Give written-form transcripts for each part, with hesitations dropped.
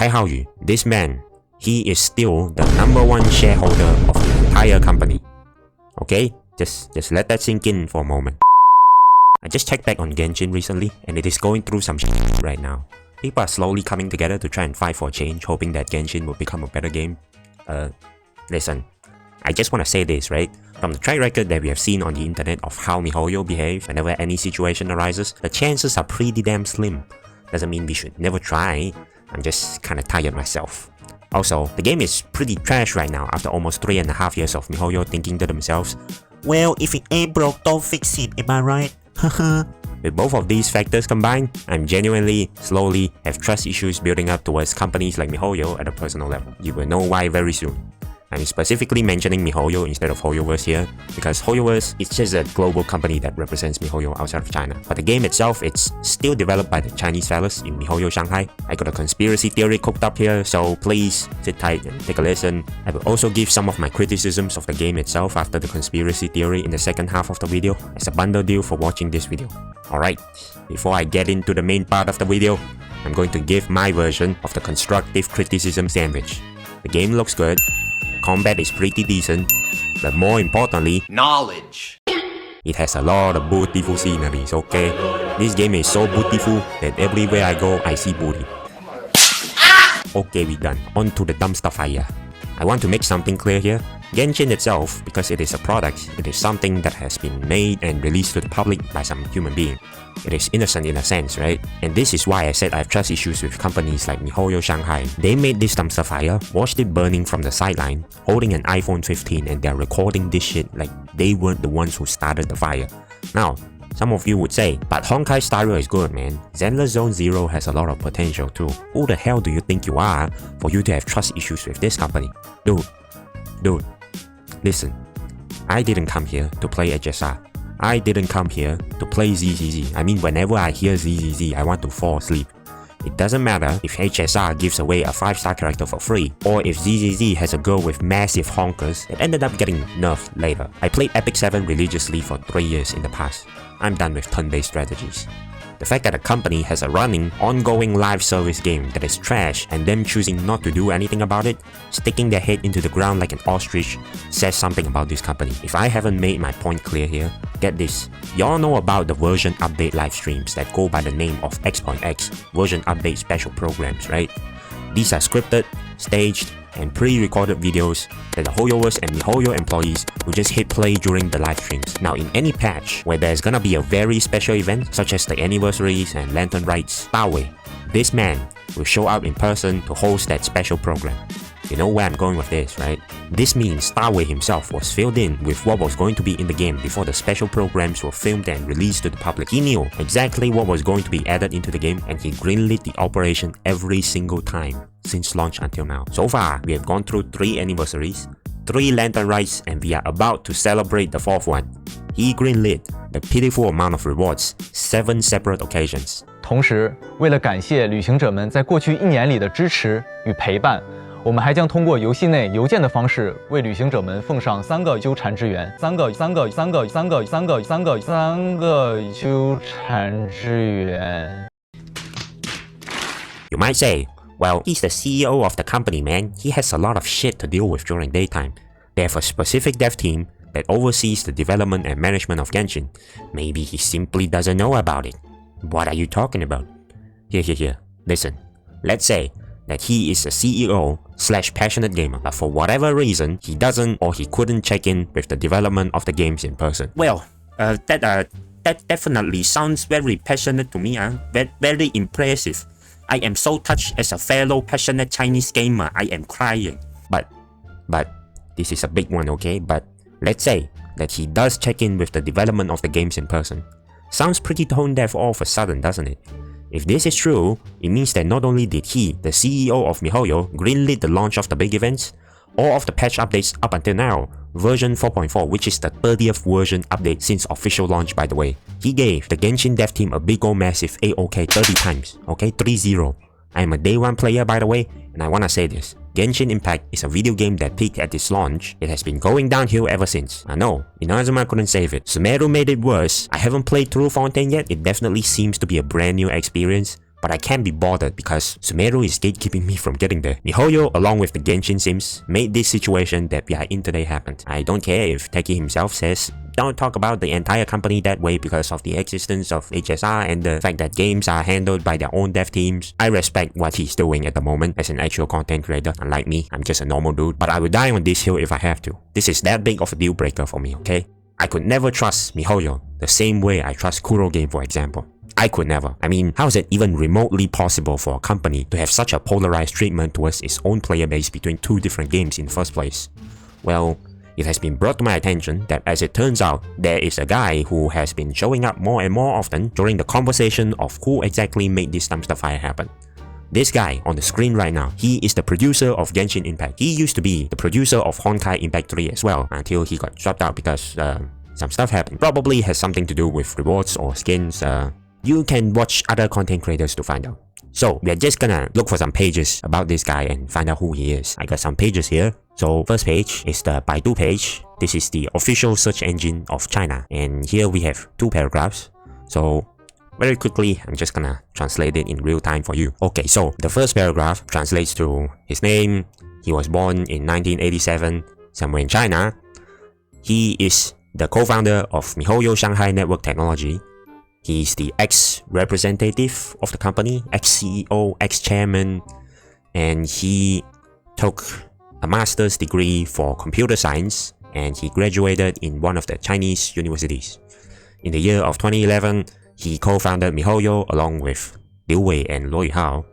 Taihaoyu, this man, he is still the #1 shareholder of the entire company. Okay? Just let that sink in for a moment. I just checked back on Genshin recently, and it is going through some shit right now. People are slowly coming together to try and fight for a change, hoping that Genshin will become a better game. Listen, I just want to say this, right? From the track record that we have seen on the internet of how MiHoyo behave whenever any situation arises, the chances are pretty damn slim. Doesn't mean we should never try, I'm just kinda tired myself. Also, the game is pretty trash right now after almost 3.5 years of MiHoyo thinking to themselves, well, if it ain't broke, don't fix it, am I right? Haha. With both of these factors combined, I'm genuinely, slowly, have trust issues building up towards companies like MiHoyo at a personal level. You will know why very soon. I'm specifically mentioning MiHoyo instead of Hoyoverse here, because Hoyoverse is just a global company that represents MiHoyo outside of China. But the game itself, it's still developed by the Chinese fellas in MiHoyo Shanghai. I got a conspiracy theory cooked up here, so please sit tight and take a listen. I will also give some of my criticisms of the game itself after the conspiracy theory in the second half of the video, as a bundle deal for watching this video. Alright, before I get into the main part of the video, I'm going to give my version of the constructive criticism sandwich. The game looks good. Combat is pretty decent, but more importantly, knowledge. It has a lot of beautiful sceneries, okay? This game is so beautiful that everywhere I go, I see booty. Okay, we done. On to the dumpster fire. I want to make something clear here. Genshin itself, because it is a product, it is something that has been made and released to the public by some human being. It is innocent in a sense, right? And this is why I said I have trust issues with companies like MiHoyo Shanghai. They made this dumpster fire, watched it burning from the sideline, holding an iPhone 15, and they're recording this shit like they weren't the ones who started the fire. Now, some of you would say, but Honkai Star Rail is good, man. Zenless Zone Zero has a lot of potential too. Who the hell do you think you are for you to have trust issues with this company? Dude, listen. I didn't come here to play HSR. I didn't come here to play ZZZ. I mean, whenever I hear ZZZ, I want to fall asleep. It doesn't matter if HSR gives away a 5-star character for free, or if ZZZ has a girl with massive honkers that ended up getting nerfed later. I played Epic 7 religiously for 3 years in the past. I'm done with turn-based strategies. The fact that a company has a running, ongoing live service game that is trash and them choosing not to do anything about it, sticking their head into the ground like an ostrich, says something about this company. If I haven't made my point clear here, get this. Y'all know about the version update live streams that go by the name of X.X, version update special programs, right? These are scripted, staged, and pre-recorded videos that the Hoyoverse and MiHoyo employees will just hit play during the live streams. Now, in any patch where there's gonna be a very special event such as the anniversaries and lantern rites, Dawei, this man will show up in person to host that special program. You know where I'm going with this, right? This means Dawei himself was filled in with what was going to be in the game before the special programs were filmed and released to the public. He knew exactly what was going to be added into the game, and he greenlit the operation every single time since launch until now. So far, we have gone through 3 anniversaries, 3 lantern rites, and we are about to celebrate the 4th one. He greenlit the pitiful amount of rewards 7 separate occasions. 同时，为了感谢旅行者们在过去1年里的支持与陪伴，我们还将通过游戏内邮件的方式为旅行者们奉上3个纠缠之源，3个纠缠之源。You might say, well, he's the CEO of the company, man. He has a lot of shit to deal with during daytime. They have a specific dev team that oversees the development and management of Genshin. Maybe he simply doesn't know about it. What are you talking about? Here. Listen. Let's say that he is a CEO/passionate gamer, but for whatever reason, he doesn't or he couldn't check in with the development of the games in person. Well, that definitely sounds very passionate to me, very impressive. I am so touched as a fellow passionate Chinese gamer, I am crying. But, this is a big one, okay? But let's say that he does check in with the development of the games in person. Sounds pretty tone deaf all of a sudden, doesn't it? If this is true, it means that not only did he, the CEO of MiHoyo, greenlit the launch of the big events, all of the patch updates up until now, version 4.4, which is the 30th version update since official launch by the way. He gave the Genshin dev team a big ol' massive AOK 30 times, okay, 3-0. I am a day 1 player by the way, and I wanna say this. Genshin Impact is a video game that peaked at its launch. It has been going downhill ever since. I know, Inazuma couldn't save it. Sumeru made it worse. I haven't played through Fontaine yet. It definitely seems to be a brand new experience. but I can't be bothered because Sumeru is gatekeeping me from getting there. MiHoyo, along with the Genshin Sims, made this situation that we are in today happen. I don't care if Techie himself says don't talk about the entire company that way because of the existence of HSR and the fact that games are handled by their own dev teams. I respect what he's doing at the moment as an actual content creator. Unlike me, I'm just a normal dude, but I will die on this hill if I have to. This is that big of a deal breaker for me, okay? I could never trust MiHoyo the same way I trust Kuro Game, for example. I could never. I mean, how is it even remotely possible for a company to have such a polarized treatment towards its own player base between two different games in the first place? Well, it has been brought to my attention that as it turns out, there is a guy who has been showing up more and more often during the conversation of who exactly made this dumpster fire happen. This guy on the screen right now, he is the producer of Genshin Impact. He used to be the producer of Honkai Impact 3 as well until he got dropped out because some stuff happened. Probably has something to do with rewards or skins. You can watch other content creators to find out. So we are just gonna look for some pages about this guy and find out who he is. I got some pages here. So first page is the Baidu page. This is the official search engine of China. And here we have 2 paragraphs. So very quickly, I'm just gonna translate it in real time for you. Okay, so the first paragraph translates to his name. He was born in 1987 somewhere in China. He is the co-founder of MiHoyo Shanghai Network Technology. He's the ex-representative of the company, ex-CEO, ex-chairman, and he took a master's degree for computer science and he graduated in one of the Chinese universities. In the year of 2011, he co-founded MiHoyo along with Liu Wei and Luo Yuhao.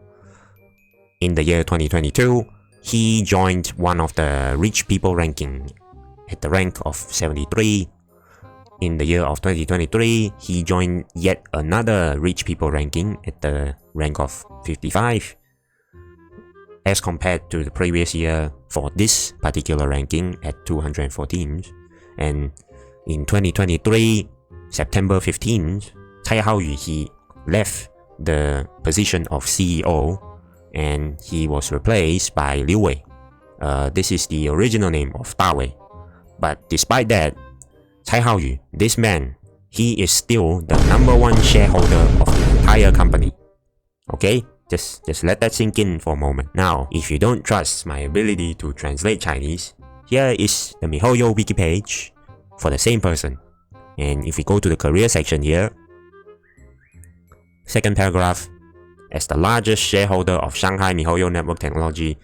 In the year 2022, he joined one of the rich people ranking at the rank of 73. In the year of 2023, he joined yet another rich people ranking at the rank of 55. As compared to the previous year for this particular ranking at 214. And in 2023, September 15th, Cai Haoyu, he left the position of CEO and he was replaced by Liu Wei. This is the original name of Da Wei. But despite that, Cai Haoyu, this man, he is still the #1 shareholder of the entire company. Okay? Just let that sink in for a moment. Now, if you don't trust my ability to translate Chinese, here is the MiHoyo wiki page for the same person. And if we go to the career section here, second paragraph, as the largest shareholder of Shanghai MiHoyo Network Technology,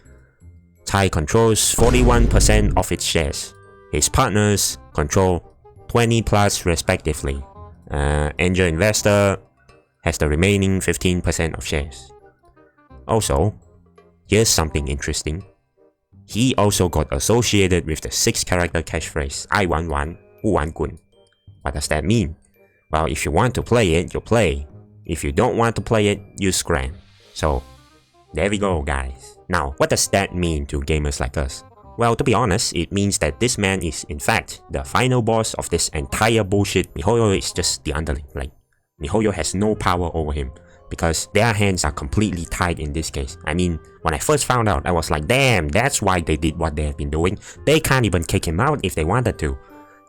Cai controls 41% of its shares. His partners control 20+ respectively. Angel investor has the remaining 15% of shares. Also, here's something interesting. He also got associated with the 6-character catchphrase, I wan wan, wu wan gun. What does that mean? Well, if you want to play it, you play. If you don't want to play it, you scram. So, there we go, guys. Now, what does that mean to gamers like us? Well, to be honest, it means that this man is in fact the final boss of this entire bullshit. MiHoyo is just the underling. Like, MiHoyo has no power over him because their hands are completely tied in this case. I mean, when I first found out, I was like, damn, that's why they did what they have been doing. They can't even kick him out if they wanted to.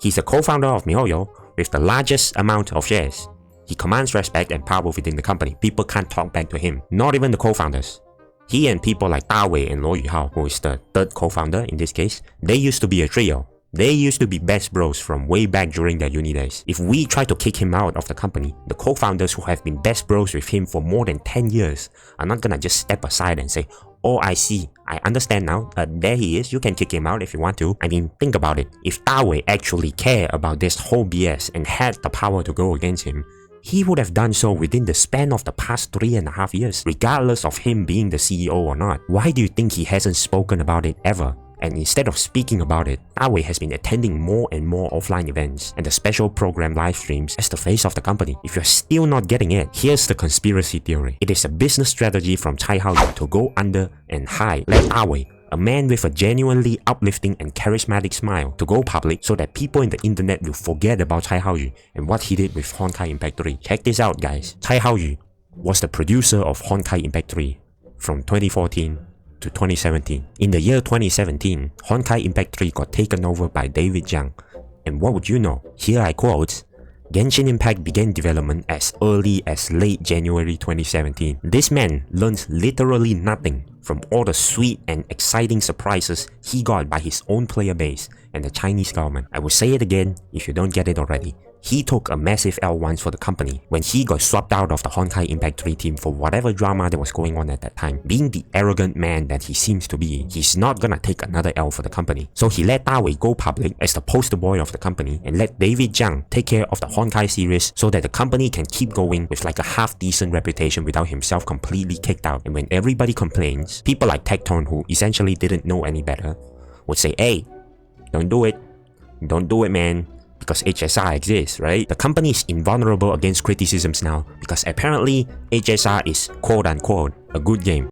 He's a co-founder of MiHoyo with the largest amount of shares. He commands respect and power within the company. People can't talk back to him, not even the co-founders. He and people like Da Wei and Luo Yuhao, who is the third co-founder in this case, they used to be a trio. They used to be best bros from way back during their uni days. If we try to kick him out of the company, the co-founders who have been best bros with him for more than 10 years are not gonna just step aside and say, oh, I see, I understand now, there he is, you can kick him out if you want to. I mean, think about it. If Da Wei actually cared about this whole BS and had the power to go against him, he would have done so within the span of the past 3.5 years, regardless of him being the CEO or not. Why do you think he hasn't spoken about it ever? And instead of speaking about it, Da Wei has been attending more and more offline events and the special program live streams as the face of the company. If you're still not getting it, here's the conspiracy theory. It is a business strategy from Cai Haoyu to go under and hide, let Da Wei, a man with a genuinely uplifting and charismatic smile, to go public so that people in the internet will forget about Cai Haoyu and what he did with Honkai Impact 3. Check this out, guys. Cai Haoyu was the producer of Honkai Impact 3 from 2014 to 2017. In the year 2017, Honkai Impact 3 got taken over by David Jiang. And what would you know? Here I quote, Genshin Impact began development as early as late January 2017. This man learned literally nothing from all the sweet and exciting surprises he got by his own player base and the Chinese government. I will say it again if you don't get it already. He took a massive L once for the company when he got swapped out of the Honkai Impact 3 team for whatever drama that was going on at that time. Being the arrogant man that he seems to be, he's not gonna take another L for the company. So he let Dawei go public as the poster boy of the company and let David Zhang take care of the Honkai series so that the company can keep going with like a half-decent reputation without himself completely kicked out. And when everybody complains, people like Tecton, who essentially didn't know any better, would say, hey, don't do it. Don't do it, man. Because HSR exists, right? The company is invulnerable against criticisms now because apparently HSR is quote-unquote a good game.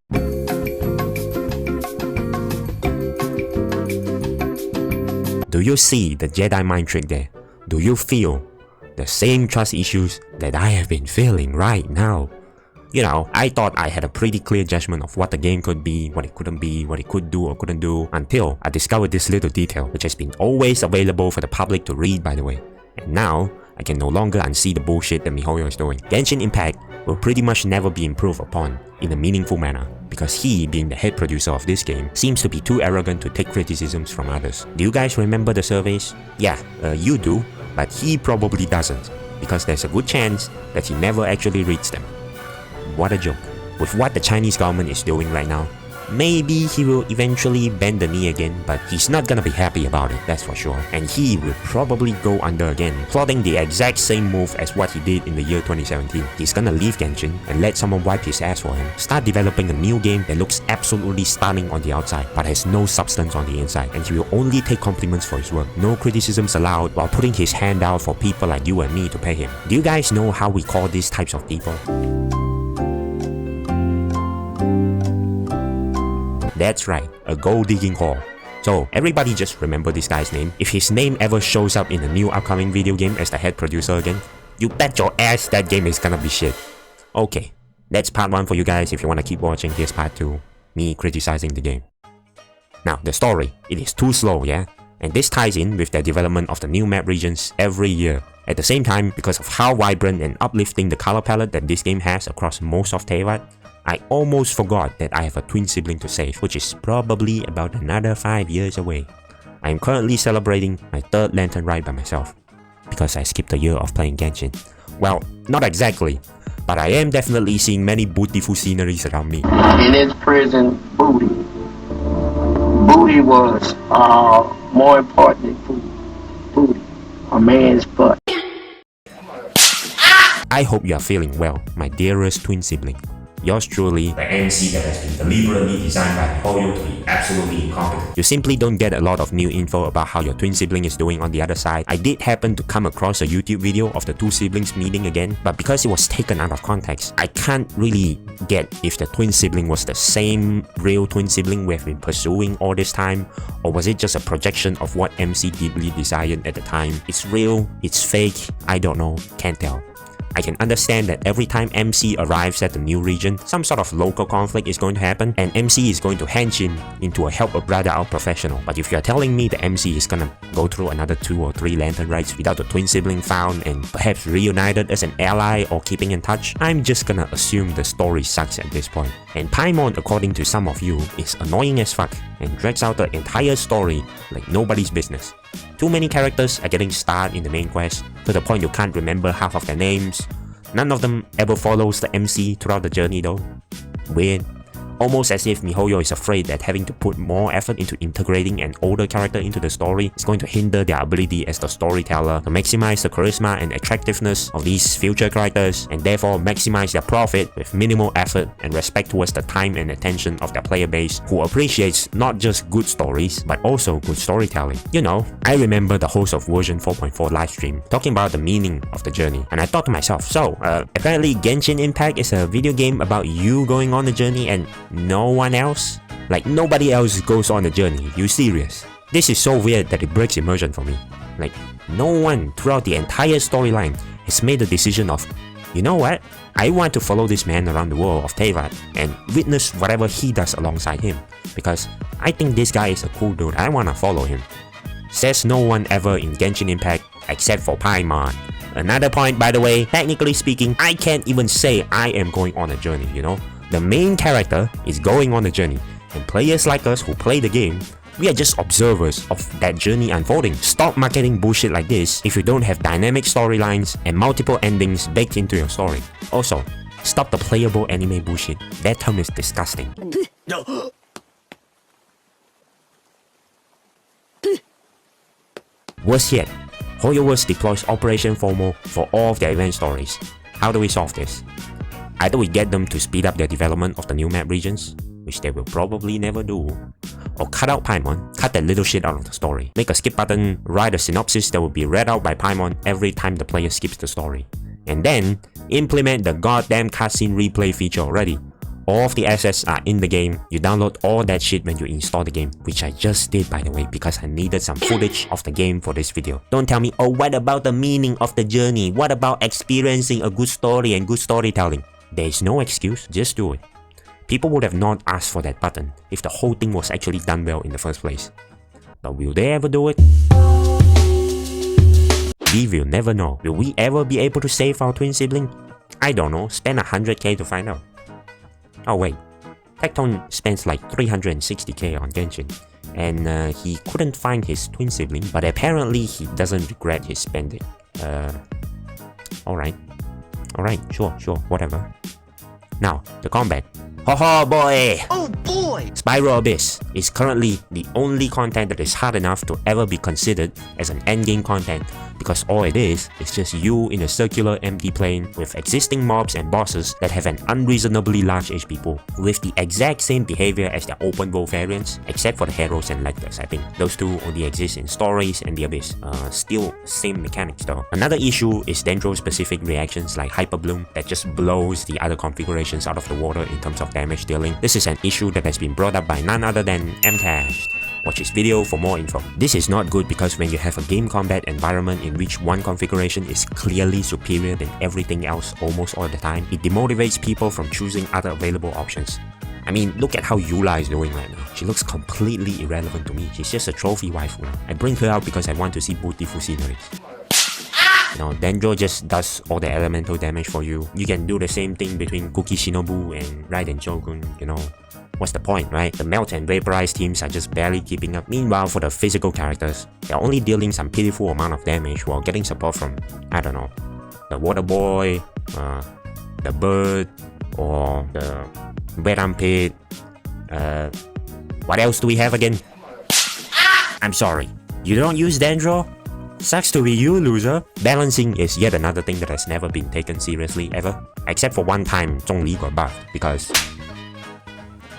Do you see the Jedi mind trick there? Do you feel the same trust issues that I have been feeling right now? You know, I thought I had a pretty clear judgment of what the game could be, what it couldn't be, what it could do or couldn't do, until I discovered this little detail, which has been always available for the public to read, by the way. And now, I can no longer unsee the bullshit that MiHoyo is doing. Genshin Impact will pretty much never be improved upon in a meaningful manner, because he, being the head producer of this game, seems to be too arrogant to take criticisms from others. Do you guys remember the surveys? Yeah, you do, but he probably doesn't, because there's a good chance that he never actually reads them. What a joke. With what the Chinese government is doing right now, maybe he will eventually bend the knee again, but he's not gonna be happy about it, that's for sure. And he will probably go under again, plotting the exact same move as what he did in the year 2017. He's gonna leave Genshin and let someone wipe his ass for him, start developing a new game that looks absolutely stunning on the outside, but has no substance on the inside, and he will only take compliments for his work. No criticisms allowed, while putting his hand out for people like you and me to pay him. Do you guys know how we call these types of people? That's right, a gold-digging whore. So everybody just remember this guy's name. If his name ever shows up in a new upcoming video game as the head producer again, you bet your ass that game is gonna be shit. Okay, that's part 1 for you guys. If you wanna keep watching, here's part 2, me criticizing the game. Now, the story, it is too slow, yeah? And this ties in with the development of the new map regions every year. At the same time, because of how vibrant and uplifting the color palette that this game has across most of Teyvat, I almost forgot that I have a twin sibling to save, which is probably about another 5 years away. I am currently celebrating my 3rd lantern ride by myself, because I skipped a year of playing Genshin. Well, not exactly, but I am definitely seeing many beautiful sceneries around me. In his prison, booty. Booty was more important than food. Booty. A man's butt. I hope you are feeling well, my dearest twin sibling. Yours truly, the MC that has been deliberately designed by MiHoyo to be absolutely incompetent. You simply don't get a lot of new info about how your twin sibling is doing on the other side. I did happen to come across a YouTube video of the two siblings meeting again, but because it was taken out of context, I can't really get if the twin sibling was the same real twin sibling we have been pursuing all this time, or was it just a projection of what MC deeply desired at the time. It's real, it's fake, I don't know, can't tell. I can understand that every time MC arrives at the new region, some sort of local conflict is going to happen and MC is going to hench into a help a brother out professional. But if you're telling me the MC is gonna go through another 2 or 3 lantern rides without the twin sibling found and perhaps reunited as an ally or keeping in touch, I'm just gonna assume the story sucks at this point. And Paimon, according to some of you, is annoying as fuck and drags out the entire story like nobody's business. Too many characters are getting starred in the main quest, to the point you can't remember half of their names. None of them ever follows the MC throughout the journey though. Weird. Almost as if MiHoyo is afraid that having to put more effort into integrating an older character into the story is going to hinder their ability as the storyteller to maximize the charisma and attractiveness of these future characters, and therefore maximize their profit with minimal effort and respect towards the time and attention of their player base, who appreciates not just good stories but also good storytelling. You know, I remember the host of version 4.4 livestream talking about the meaning of the journey, and I thought to myself, so apparently Genshin Impact is a video game about you going on the journey and no one else? Like, nobody else goes on the journey, you serious? This is so weird that it breaks immersion for me. Like, no one throughout the entire storyline has made the decision of, you know what? I want to follow this man around the world of Teyvat and witness whatever he does alongside him, because I think this guy is a cool dude, I wanna follow him. Says no one ever in Genshin Impact except for Paimon. Another point, by the way, technically speaking, I can't even say I am going on a journey, you know? The main character is going on a journey, and players like us who play the game, we are just observers of that journey unfolding. Stop marketing bullshit like this if you don't have dynamic storylines and multiple endings baked into your story. Also, stop the playable anime bullshit. That term is disgusting. Worse yet, HoYoverse deploys Operation FOMO for all of their event stories. How do we solve this? Either we get them to speed up their development of the new map regions, which they will probably never do, or cut out Paimon, cut that little shit out of the story. Make a skip button, write a synopsis that will be read out by Paimon every time the player skips the story. And then, implement the goddamn cutscene replay feature already. All of the assets are in the game, you download all that shit when you install the game, which I just did by the way because I needed some footage of the game for this video. Don't tell me, oh what about the meaning of the journey? What about experiencing a good story and good storytelling? There is no excuse, just do it. People would have not asked for that button if the whole thing was actually done well in the first place. But will they ever do it? We will never know. Will we ever be able to save our twin sibling? I don't know, spend 100k to find out. Oh wait, Tecton spends like 360k on Genshin, and he couldn't find his twin sibling, but apparently he doesn't regret his spending. Alright, sure, whatever. Now, the combat. Ho boy! Oh boy! Spiral Abyss is currently the only content that is hard enough to ever be considered as an endgame content because all it is just you in a circular empty plane with existing mobs and bosses that have an unreasonably large HP pool with the exact same behavior as their open world variants except for the heroes and lectors. I think those two only exist in stories and the Abyss. Still same mechanics though. Another issue is Dendro specific reactions like Hyper Bloom that just blows the other configurations out of the water in terms of damage dealing. This is an issue that has been brought up by none other than Mcast. Watch his video for more info. This is not good because when you have a game combat environment in which one configuration is clearly superior than everything else almost all the time, it demotivates people from choosing other available options. I mean, look at how Eula is doing right now. She looks completely irrelevant to me. She's just a trophy waifu now. I bring her out because I want to see beautiful sceneries. Now, Dendro just does all the elemental damage for you. You can do the same thing between Kuki Shinobu and Raiden Shogun, you know. What's the point, right? The Melt and Vaporize teams are just barely keeping up. Meanwhile, for the physical characters, they're only dealing some pitiful amount of damage while getting support from, I don't know, the Water Boy, the Bird, or the Wet Armpit. What else do we have again? I'm sorry, you don't use Dendro? Sucks to be you, loser. Balancing is yet another thing that has never been taken seriously ever. Except for one time Zhongli got buffed because,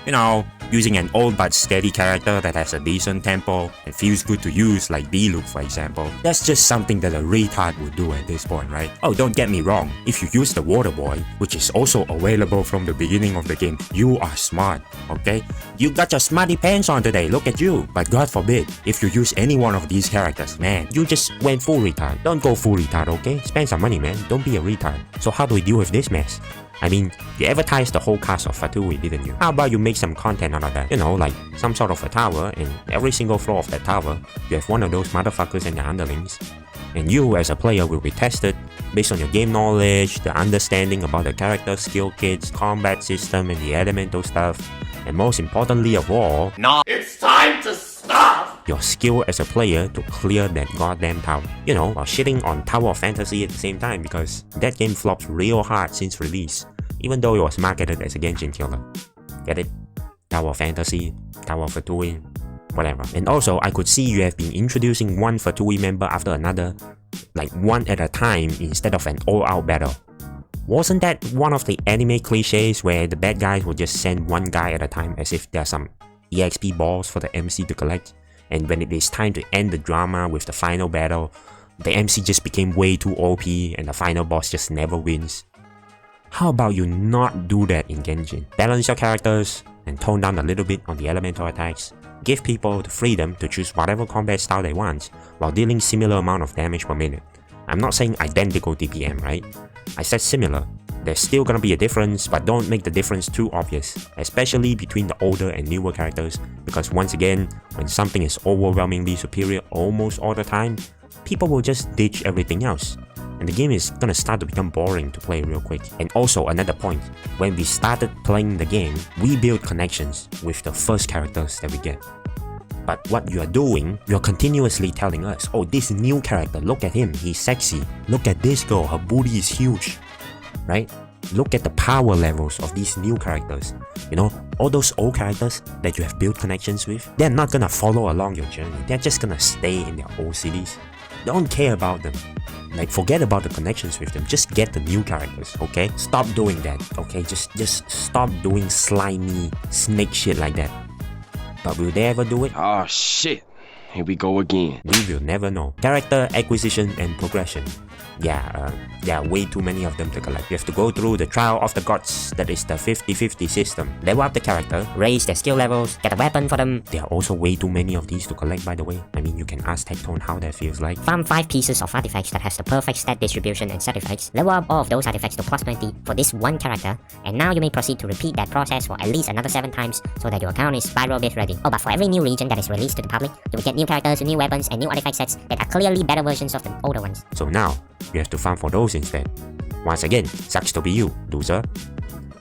you know, using an old but steady character that has a decent tempo and feels good to use like D-Loop for example. That's just something that a retard would do at this point, right? Oh, don't get me wrong, if you use the Water Boy, which is also available from the beginning of the game, you are smart, okay? You got your smarty pants on today, look at you. But God forbid, if you use any one of these characters, man, you just went full retard. Don't go full retard, okay? Spend some money, man, don't be a retard. So how do we deal with this mess? I mean, you advertised the whole cast of Fatui, didn't you? How about you make some content out of that? You know, like some sort of a tower, and every single floor of that tower, you have one of those motherfuckers and their underlings. And you, as a player, will be tested based on your game knowledge, the understanding about the character, skill kits, combat system, and the elemental stuff. And most importantly of all, It's time to stop! your skill as a player to clear that goddamn tower. You know, while shitting on Tower of Fantasy at the same time because that game flopped real hard since release, even though it was marketed as a Genshin killer. Get it? Tower of Fantasy, Tower of Fatui, whatever. And also, I could see you have been introducing one Fatui member after another, like one at a time instead of an all-out battle. Wasn't that one of the anime cliches where the bad guys would just send one guy at a time as if there's some EXP balls for the MC to collect? And when it is time to end the drama with the final battle, the MC just became way too OP and the final boss just never wins. How about you not do that in Genshin? Balance your characters and tone down a little bit on the elemental attacks. Give people the freedom to choose whatever combat style they want while dealing similar amount of damage per minute. I'm not saying identical DPM, right? I said similar. There's still gonna be a difference, but don't make the difference too obvious, especially between the older and newer characters, because once again, when something is overwhelmingly superior almost all the time, people will just ditch everything else. and the game is gonna start to become boring to play real quick. And also another point, when we started playing the game, we build connections with the first characters that we get. But what you are doing, you're continuously telling us, oh, this new character, look at him, he's sexy. Look at this girl, her booty is huge, right? Look at the power levels of these new characters. You know, all those old characters that you have built connections with, they're not gonna follow along your journey. They're just gonna stay in their old cities. Don't care about them. Like, forget about the connections with them. Just get the new characters, okay? Stop doing that, okay? Just stop doing slimy snake shit like that. But will they ever do it? Oh shit. Here we go again. We will never know. Character acquisition and progression. There are way too many of them to collect. You have to go through the trial of the gods, that is the 50-50 system. Level up the character, raise their skill levels, get a weapon for them. There are also way too many of these to collect, by the way. I mean, you can ask Tectone how that feels like. Farm 5 pieces of artifacts that has the perfect stat distribution and set effects. Level up all of those artifacts to plus 20 for this one character, and now you may proceed to repeat that process for at least another 7 times so that your account is spiral bit ready. Oh, but for every new region that is released to the public, you will get new characters with new weapons and new artifact sets that are clearly better versions of the older ones. So now, you have to farm for those instead. Once again, sucks to be you, loser.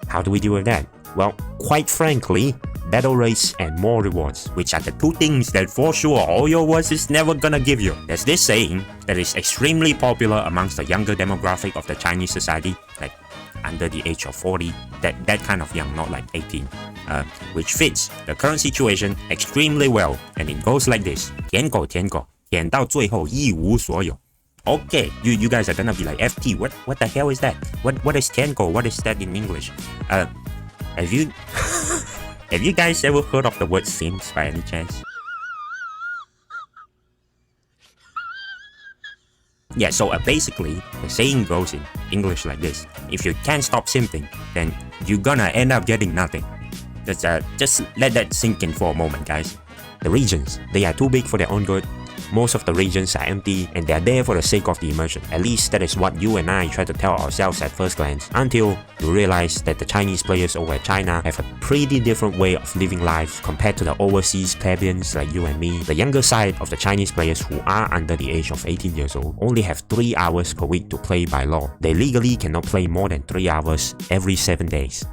How do we deal with that? Well, quite frankly, battle rates and more rewards, which are the two things that for sure all your words is never gonna give you. There's this saying that is extremely popular amongst the younger demographic of the Chinese society, like under the age of 40, that kind of young, not like 18, which fits the current situation extremely well, and it goes like this: 舔狗舔狗，舔到最后一无所有。 Okay, you guys are gonna be like, FT, what the hell is that? What is Tenko? What is that in English? Have you have you guys ever heard of the word Sims by any chance? Yeah, so basically, the saying goes in English like this: if you can't stop simping, then you're gonna end up getting nothing. Just let that sink in for a moment, guys. The regions, they are too big for their own good. Most of the regions are empty and they are there for the sake of the immersion. At least that is what you and I try to tell ourselves at first glance, until you realize that the Chinese players over at China have a pretty different way of living life compared to the overseas plebeians like you and me. The younger side of the Chinese players who are under the age of 18 years old only have 3 hours per week to play by law. They legally cannot play more than 3 hours every 7 days.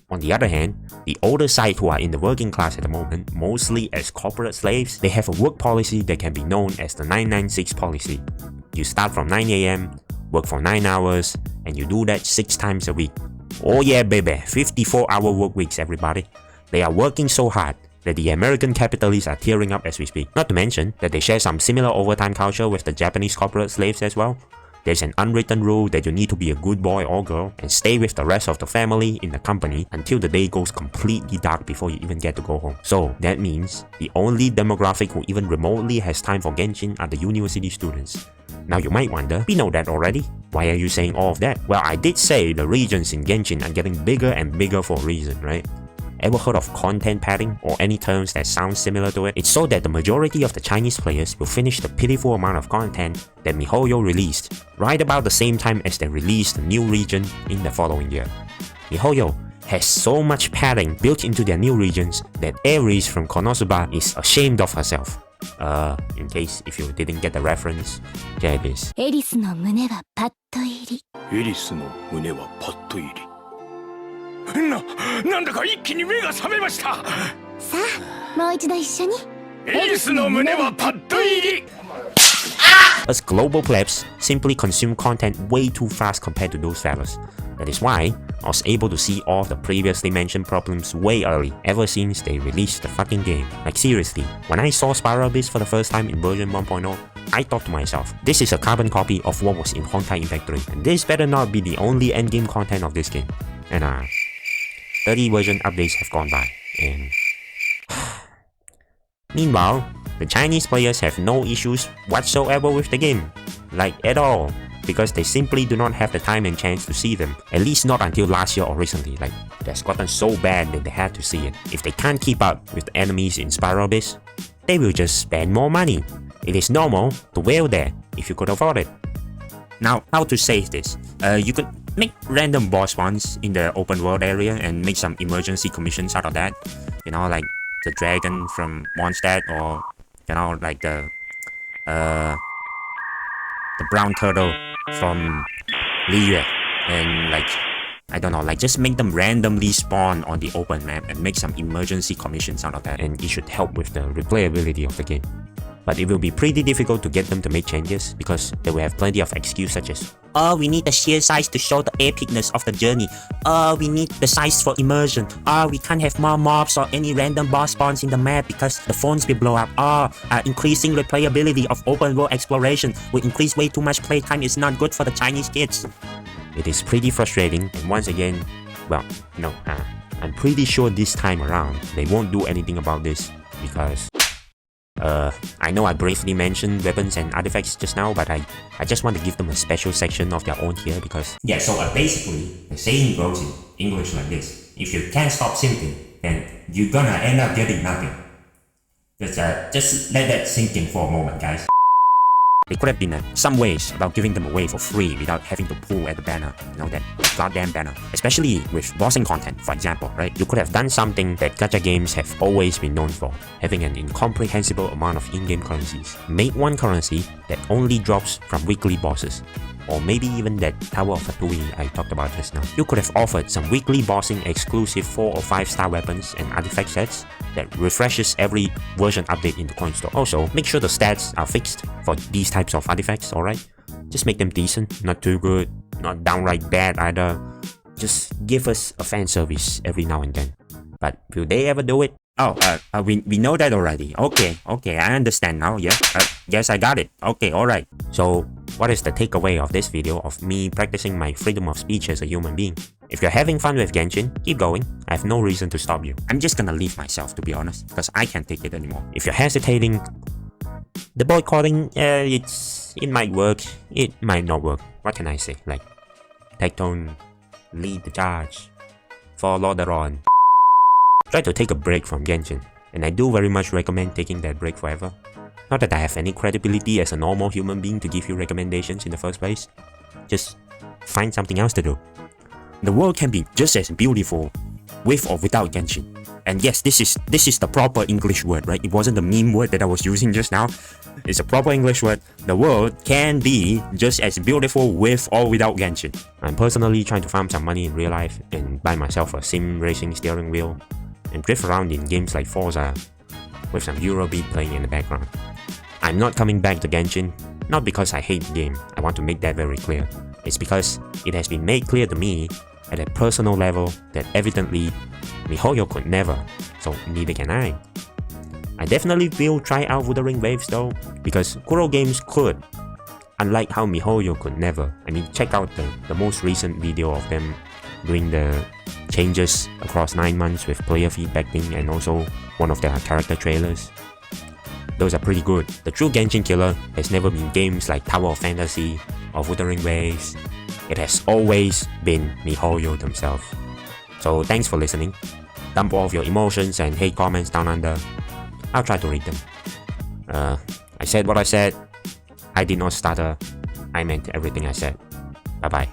On the other hand, the older side who are in the working class at the moment, mostly as corporate slaves, they have a work policy that can be known as the 996 policy. You start from 9 AM, work for 9 hours, and you do that 6 times a week. Oh yeah baby, 54-hour work weeks everybody. They are working so hard that the American capitalists are tearing up as we speak. Not to mention that they share some similar overtime culture with the Japanese corporate slaves as well. There's an unwritten rule that you need to be a good boy or girl and stay with the rest of the family in the company until the day goes completely dark before you even get to go home. So that means the only demographic who even remotely has time for Genshin are the university students. Now you might wonder, we know that already. Why are you saying all of that? Well, I did say the regions in Genshin are getting bigger and bigger for a reason, right? Ever heard of content padding or any terms that sound similar to it? It's so that the majority of the Chinese players will finish the pitiful amount of content that MiHoyo released right about the same time as they released the new region in the following year. MiHoyo has so much padding built into their new regions that Ares from Konosuba is ashamed of herself. In case if you didn't get the reference, here it is. エリスの胸はパッと入り。エリスの胸はパッと入り。なんだか一気に目が覚めました。さあ、もう一度一緒に。エリスの胸はパッと入り。Us global plebs simply consume content way too fast compared to those fellas. That is why I was able to see all of the previously mentioned problems way early, ever since they released the fucking game. Like seriously, when I saw Spiral Abyss for the first time in version 1.0, I thought to myself, this is a carbon copy of what was in hindsight Impact 3, and this better not be the only endgame content of this game. And 30 version updates have gone by, and meanwhile, the Chinese players have no issues whatsoever with the game, like at all, because they simply do not have the time and chance to see them, at least not until last year or recently. Like, it has gotten so bad that they had to see it. If they can't keep up with the enemies in Spiral Abyss, they will just spend more money. It is normal to wail there if you could afford it. Now, how to say this? You could make random boss ones in the open world area and make some emergency commissions out of that. You know, like the dragon from Mondstadt, or you know, like the brown turtle from Liyue and like, I don't know, like just make them randomly spawn on the open map and make some emergency commissions out of that, and it should help with the replayability of the game. But it will be pretty difficult to get them to make changes because they will have plenty of excuses such as, oh, we need the sheer size to show the epicness of the journey. Oh, we need the size for immersion. Oh, we can't have more mobs or any random boss spawns in the map because the phones will blow up. Oh, increasing replayability of open world exploration will increase way too much playtime. It's not good for the Chinese kids. It is pretty frustrating, and once again, well, no, I'm pretty sure this time around they won't do anything about this because I know I briefly mentioned weapons and artifacts just now, but I just want to give them a special section of their own here because... Yeah, so basically, the saying goes in English like this. If you can't stop simping, then you're gonna end up getting nothing. Just let that sink in for a moment, guys. There could have been some ways about giving them away for free without having to pull at the banner, you know, that goddamn banner. Especially with bossing content, for example, right? You could have done something that gacha games have always been known for, having an incomprehensible amount of in-game currencies. Make one currency that only drops from weekly bosses. Or maybe even that Tower of Fatui I talked about just now. You could have offered some weekly bossing exclusive 4 or 5 star weapons and artifact sets that refreshes every version update in the coin store. Also, make sure the stats are fixed for these types of artifacts, alright? Just make them decent, not too good, not downright bad either. Just give us a fan service every now and then. But will they ever do it? Oh, we know that already. Okay, I understand now, yeah. Yes, I got it. Okay, alright. So, what is the takeaway of this video of me practicing my freedom of speech as a human being? If you're having fun with Genshin, keep going. I have no reason to stop you. I'm just gonna leave myself, to be honest, because I can't take it anymore. If you're hesitating, the boycotting, it might work, it might not work. What can I say? Like, Tectone, lead the charge. For Lordaeron. Try to take a break from Genshin, and I do very much recommend taking that break forever. Not that I have any credibility as a normal human being to give you recommendations in the first place. Just find something else to do. The world can be just as beautiful with or without Genshin. And yes, this is the proper English word, right? It wasn't the meme word that I was using just now. It's a proper English word. The world can be just as beautiful with or without Genshin. I'm personally trying to farm some money in real life and buy myself a sim racing steering wheel and drift around in games like Forza with some Eurobeat playing in the background. I'm not coming back to Genshin, not because I hate the game, I want to make that very clear. It's because it has been made clear to me at a personal level that evidently MiHoyo could never, so neither can I. I definitely will try out Wuthering Waves though, because Kuro games could, unlike how MiHoyo could never. I mean, check out the most recent video of them doing the changes across 9 months with player feedback thing and also one of their character trailers. Those are pretty good. The true Genshin killer has never been games like Tower of Fantasy or Wuthering Waves. It has always been MiHoyo themselves. So thanks for listening. Dump all of your emotions and hate comments down under. I'll try to read them. I said what I said. I did not stutter. I meant everything I said. Bye bye.